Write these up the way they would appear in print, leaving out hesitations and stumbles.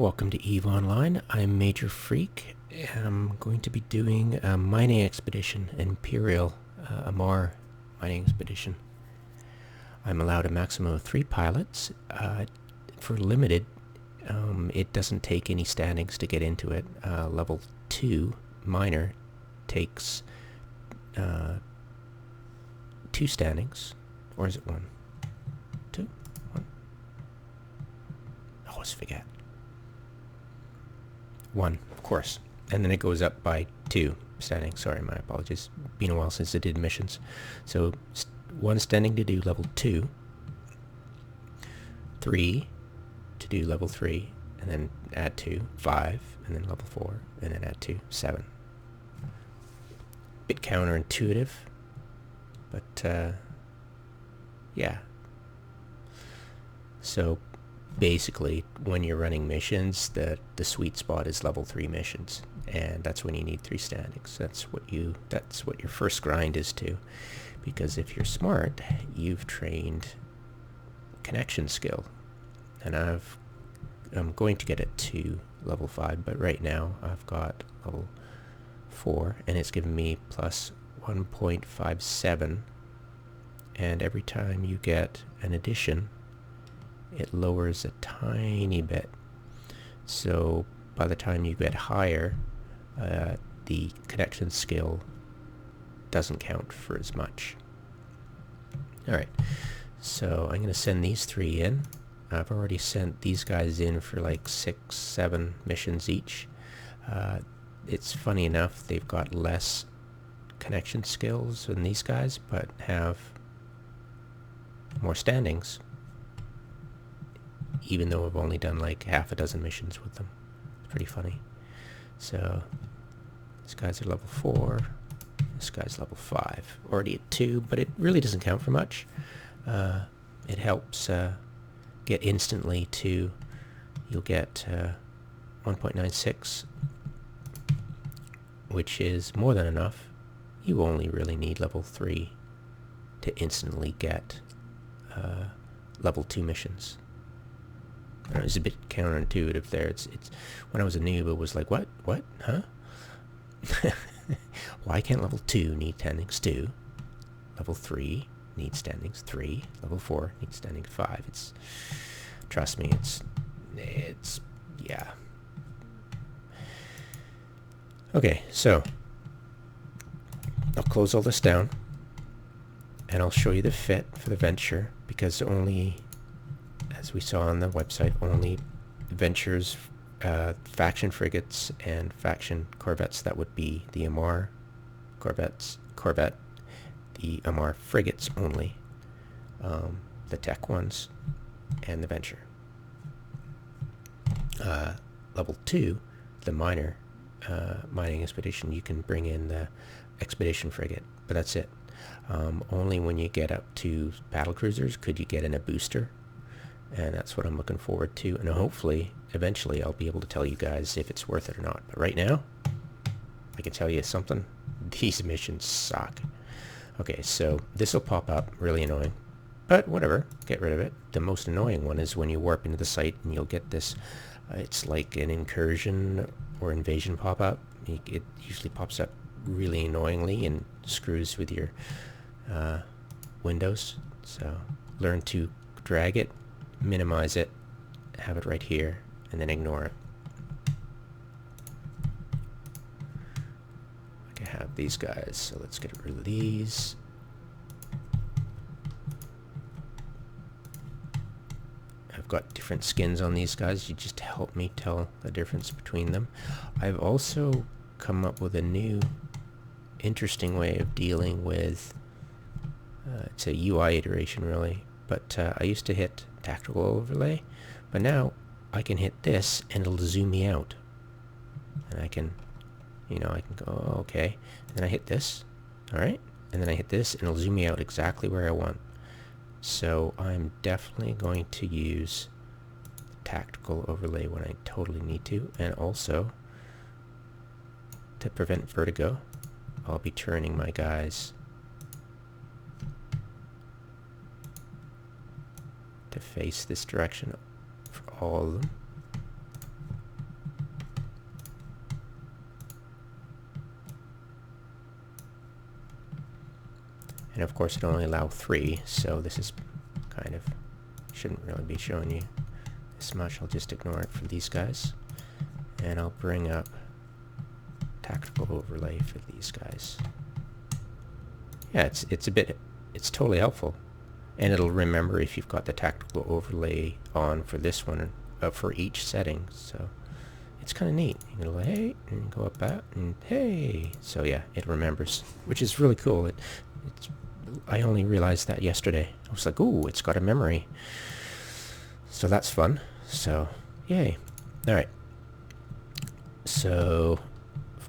Welcome to EVE Online. I'm Major Freak. I'm going to be doing a mining expedition, Imperial amarr mining expedition. I'm allowed a maximum of 3 pilots. For limited, it doesn't take any standings to get into it. Level 2 miner takes 2 standings. Or is it 1? 2? 1? I always forget. 1, of course. And then it goes up by 2 standings. Sorry, my apologies. Been a while since I did missions. So 1 standing to do level 2, 3 to do level 3, and then add 2, 5, and then level 4, and then add 2, 7. Bit counterintuitive, but yeah. So basically, when you're running missions, the sweet spot is level 3 missions, and that's when you need 3 standings. That's what your first grind is to, because if you're smart, you've trained connection skill, and I'm going to get it to level 5, but right now I've got level 4, and it's given me plus 1.57, and every time you get an addition, it lowers a tiny bit. So by the time you get higher, the connection skill doesn't count for as much. Alright, so I'm going to send these 3 in. I've already sent these guys in for like 6, 7 missions each. It's funny enough, they've got less connection skills than these guys, but have more standings, even though I've only done like half a dozen missions with them. It's pretty funny. So this guy's at level 4, this guy's level 5, already at 2, but it really doesn't count for much. It helps get instantly to, you'll get 1.96, which is more than enough. You only really need level 3 to instantly get level 2 missions. I know, it's a bit counterintuitive there. It's when I was a noob, it was like, what, huh? Why can't level 2 need standings 2? Level 3 needs standings 3. Level 4 needs standings 5. Trust me, it's, yeah. Okay, so I'll close all this down, and I'll show you the fit for the Venture, because only, as we saw on the website, only Ventures, faction frigates and faction corvettes, that would be the amarr corvette, the amarr frigates only, the tech ones, and the Venture. Level 2, the mining expedition, you can bring in the expedition frigate, but that's it. Only when you get up to battle cruisers could you get in a booster, and that's what I'm looking forward to, and hopefully eventually I'll be able to tell you guys if it's worth it or not. But right now, I can tell you something: these missions suck. Okay, so this will pop up, really annoying, but whatever, get rid of it. The most annoying one is when you warp into the site and you'll get this, it's like an incursion or invasion pop-up. It usually pops up really annoyingly and screws with your windows. So learn to drag it, minimize it, have it right here, and then ignore it. I can have these guys, so let's get rid of these. I've got different skins on these guys. You just help me tell the difference between them. I've also come up with a new interesting way of dealing with, it's a UI iteration really, but I used to hit tactical overlay, but now I can hit this and it'll zoom me out, and I can go, oh, okay, and then I hit this, alright, and then I hit this and it'll zoom me out exactly where I want. So I'm definitely going to use tactical overlay when I totally need to, and also to prevent vertigo, I'll be turning my guys to face this direction for all of them. And of course it'll only allow 3, so this is kind of, shouldn't really be showing you this much. I'll just ignore it for these guys. And I'll bring up tactical overlay for these guys. Yeah, it's totally helpful. And it'll remember if you've got the tactical overlay on for this one, for each setting. So it's kind of neat. You go, hey, and go up that, and hey. So yeah, it remembers, which is really cool. I only realized that yesterday. I was like, ooh, it's got a memory. So that's fun. So, yay. All right. So,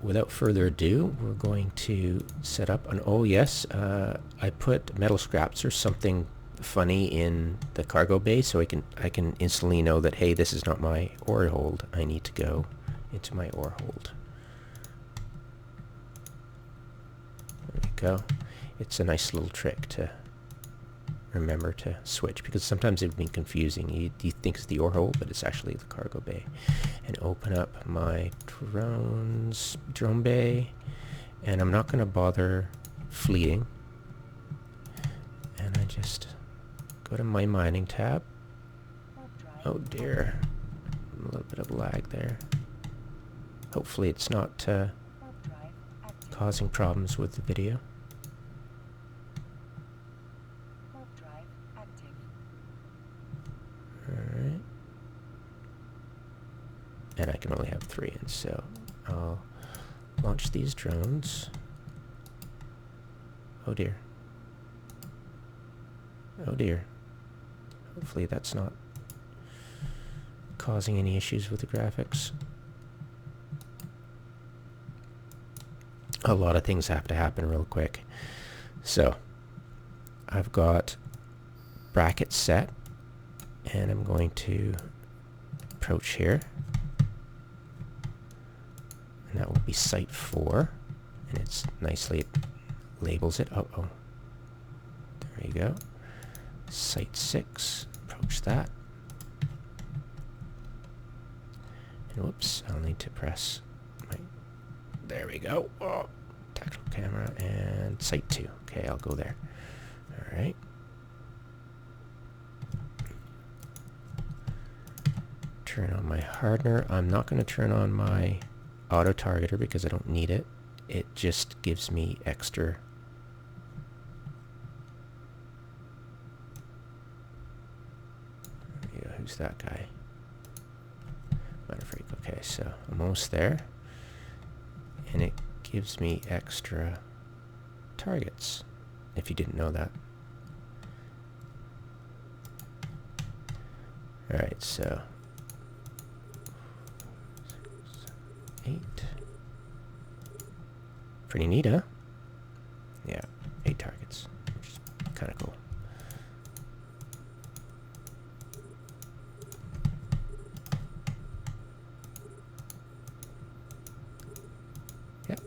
without further ado, we're going to set up an, oh yes, I put metal scraps or something funny in the cargo bay so I can instantly know that, hey, this is not my ore hold. I need to go into my ore hold. There we go. It's a nice little trick to remember to switch, because sometimes it would be confusing. You think it's the ore hold, but it's actually the cargo bay. And open up my drone bay, and I'm not going to bother fleeting. And I just go to my mining tab. Oh dear, a little bit of lag there. Hopefully it's not causing problems with the video. Alright. And I can only have 3, and so I'll launch these drones. Oh dear. Oh dear. Hopefully that's not causing any issues with the graphics. A lot of things have to happen real quick. So, I've got brackets set, and I'm going to approach here. And that will be site 4, and it's nicely labels it. Oh, there you go. Site 6, approach that. And whoops, I'll need to press my, there we go. Oh, tactical camera, and site 2. Okay, I'll go there. Alright. Turn on my hardener. I'm not going to turn on my auto targeter because I don't need it. It just gives me extra. Yeah, who's that guy? Minor freak. Okay, so I'm almost there. And it gives me extra targets, if you didn't know that. Alright, so 8. Pretty neat, huh? Yeah, 8 targets, which is kind of cool. Yep,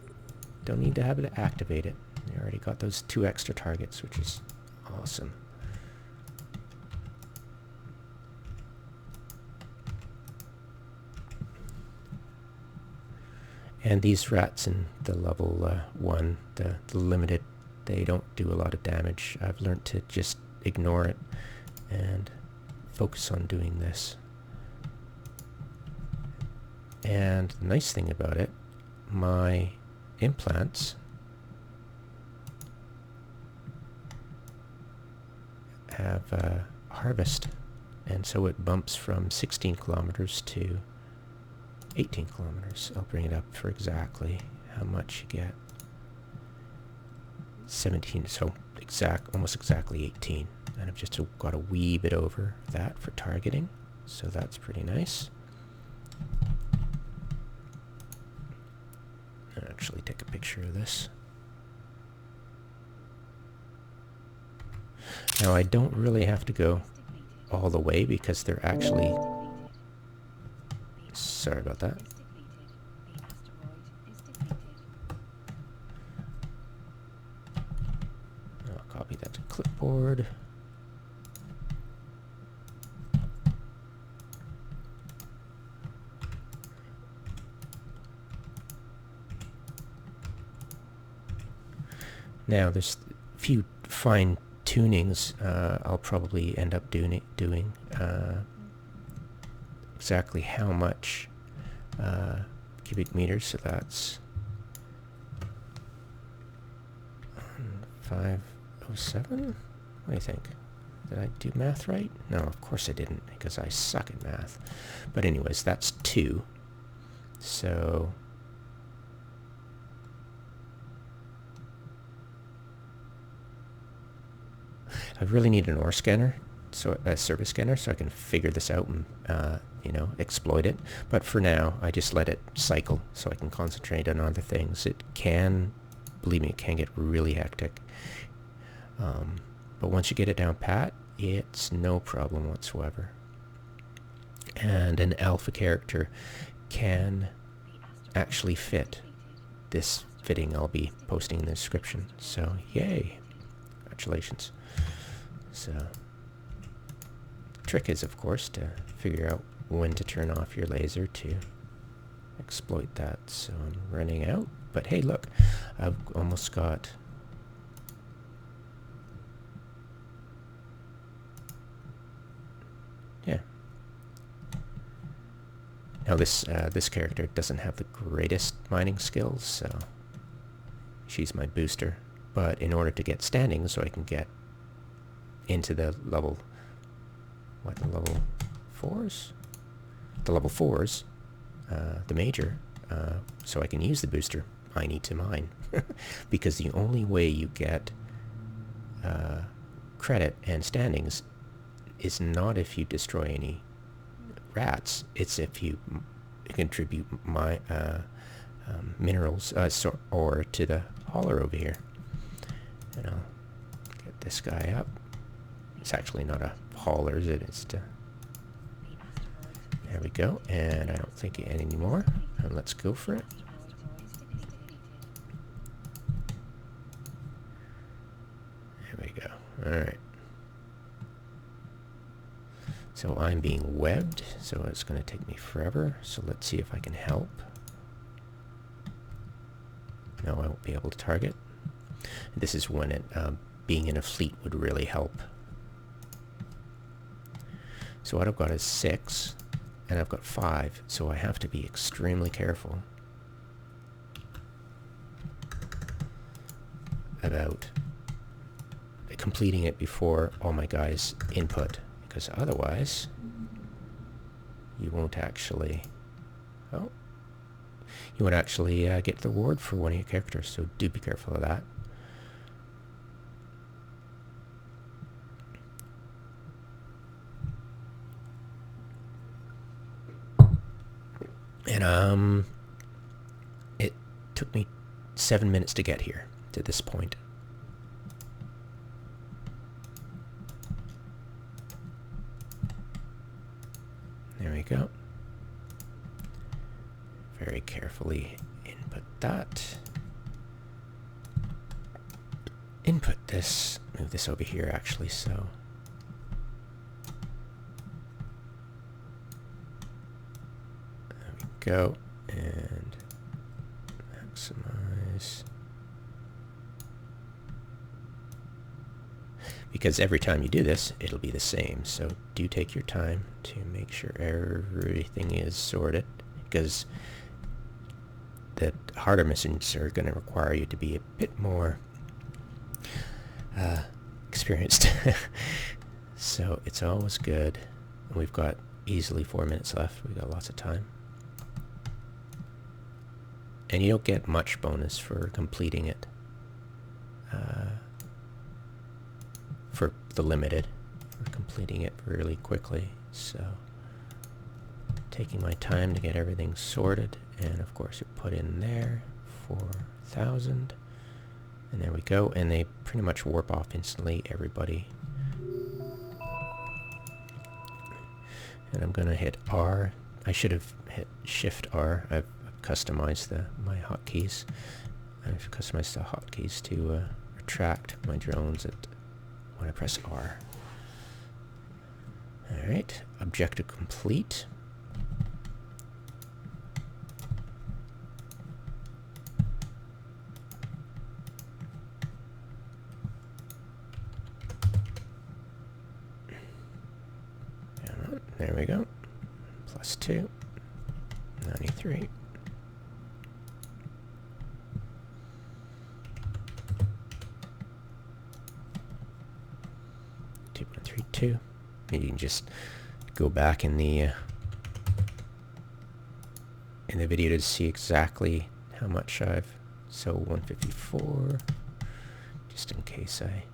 don't need to have it activate it. You already got those 2 extra targets, which is awesome. And these rats in the level 1, the limited, they don't do a lot of damage. I've learned to just ignore it and focus on doing this. And the nice thing about it, my implants have harvest, and so it bumps from 16 kilometers to 18 kilometers. I'll bring it up for exactly how much you get. 17, so almost exactly 18. And I've just got a wee bit over that for targeting, so that's pretty nice. I'll actually take a picture of this. Now I don't really have to go all the way because they're actually... Sorry about that. I'll copy that to clipboard. Now there's a few fine tunings, I'll probably end up doing exactly how much cubic meters, so that's 507? What do you think? Did I do math right? No, of course I didn't, because I suck at math. But anyways, that's 2. So I really need an ore scanner, so a surface scanner, so I can figure this out and you know, exploit it. But for now, I just let it cycle so I can concentrate on other things. It can, believe me, it can get really hectic. But once you get it down pat, it's no problem whatsoever. And an alpha character can actually fit this fitting I'll be posting in the description. So yay, congratulations. So trick is, of course, to figure out when to turn off your laser to exploit that. So I'm running out, but hey, look, I've almost got now this character doesn't have the greatest mining skills, so she's my booster. But in order to get standing, so I can get into the level, what, the level 4s? The level 4s, the major, so I can use the booster, I need to mine. Because the only way you get credit and standings is not if you destroy any rats, it's if you contribute my minerals or to the hauler over here. And I'll get this guy up. It's actually not a hauler, is it? It's to, there we go. And I don't think any more. And let's go for it. There we go. All right. So I'm being webbed, so it's going to take me forever. So let's see if I can help. No, I won't be able to target. This is when it, being in a fleet would really help. So what I've got is 6, and I've got 5, so I have to be extremely careful about completing it before all my guys input. Because otherwise, you won't actually, you won't actually get the reward for one of your characters, so do be careful of that. And it took me 7 minutes to get here, to this point. There we go. Very carefully input that. Input this. Move this over here, actually, so. There we go. And maximize. Because every time you do this, it'll be the same. So do take your time to make sure everything is sorted, because the harder missions are going to require you to be a bit more experienced. So it's always good. And we've got easily 4 minutes left. We've got lots of time. And you don't get much bonus for completing it. For the limited, for completing it really quickly. So taking my time to get everything sorted, and of course you put in there 4,000, and there we go, and they pretty much warp off instantly, everybody. And I'm gonna hit R. I should have hit Shift R. I've customized my hotkeys. I've customized the hotkeys to retract my drones when I press R. Alright, objective complete. There we go. Plus 2. 93. .32. And you can just go back in the video to see exactly how much I've... So 154, just in case I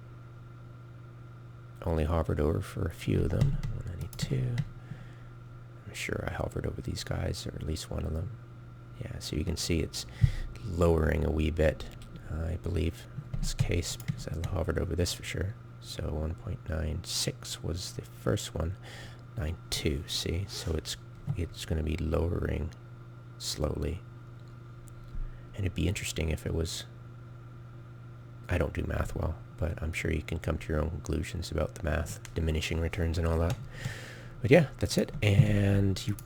only hovered over for a few of them. 192. I'm sure I hovered over these guys, or at least one of them. Yeah, so you can see it's lowering a wee bit, I believe, in this case, because I hovered over this for sure. So 1.96 was the first one. 92, see? So it's going to be lowering slowly. And it'd be interesting if it was... I don't do math well, but I'm sure you can come to your own conclusions about the math, diminishing returns and all that. But yeah, that's it. And you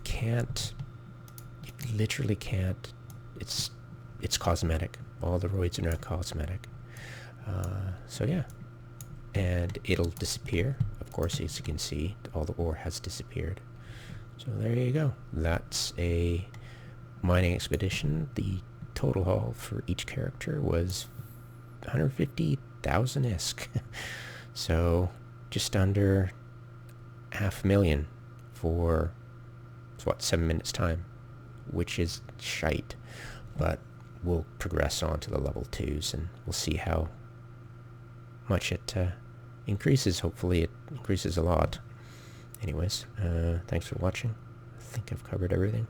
literally can't, it's cosmetic. All the roids are now cosmetic. So yeah. And it'll disappear. Of course, as you can see, all the ore has disappeared. So there you go. That's a mining expedition. The total haul for each character was 150,000 ISK. So just under 500,000 for, what, 7 minutes time, which is shite. But we'll progress on to the level 2s and we'll see how much it increases. Hopefully it increases a lot. Anyways, thanks for watching. I think I've covered everything.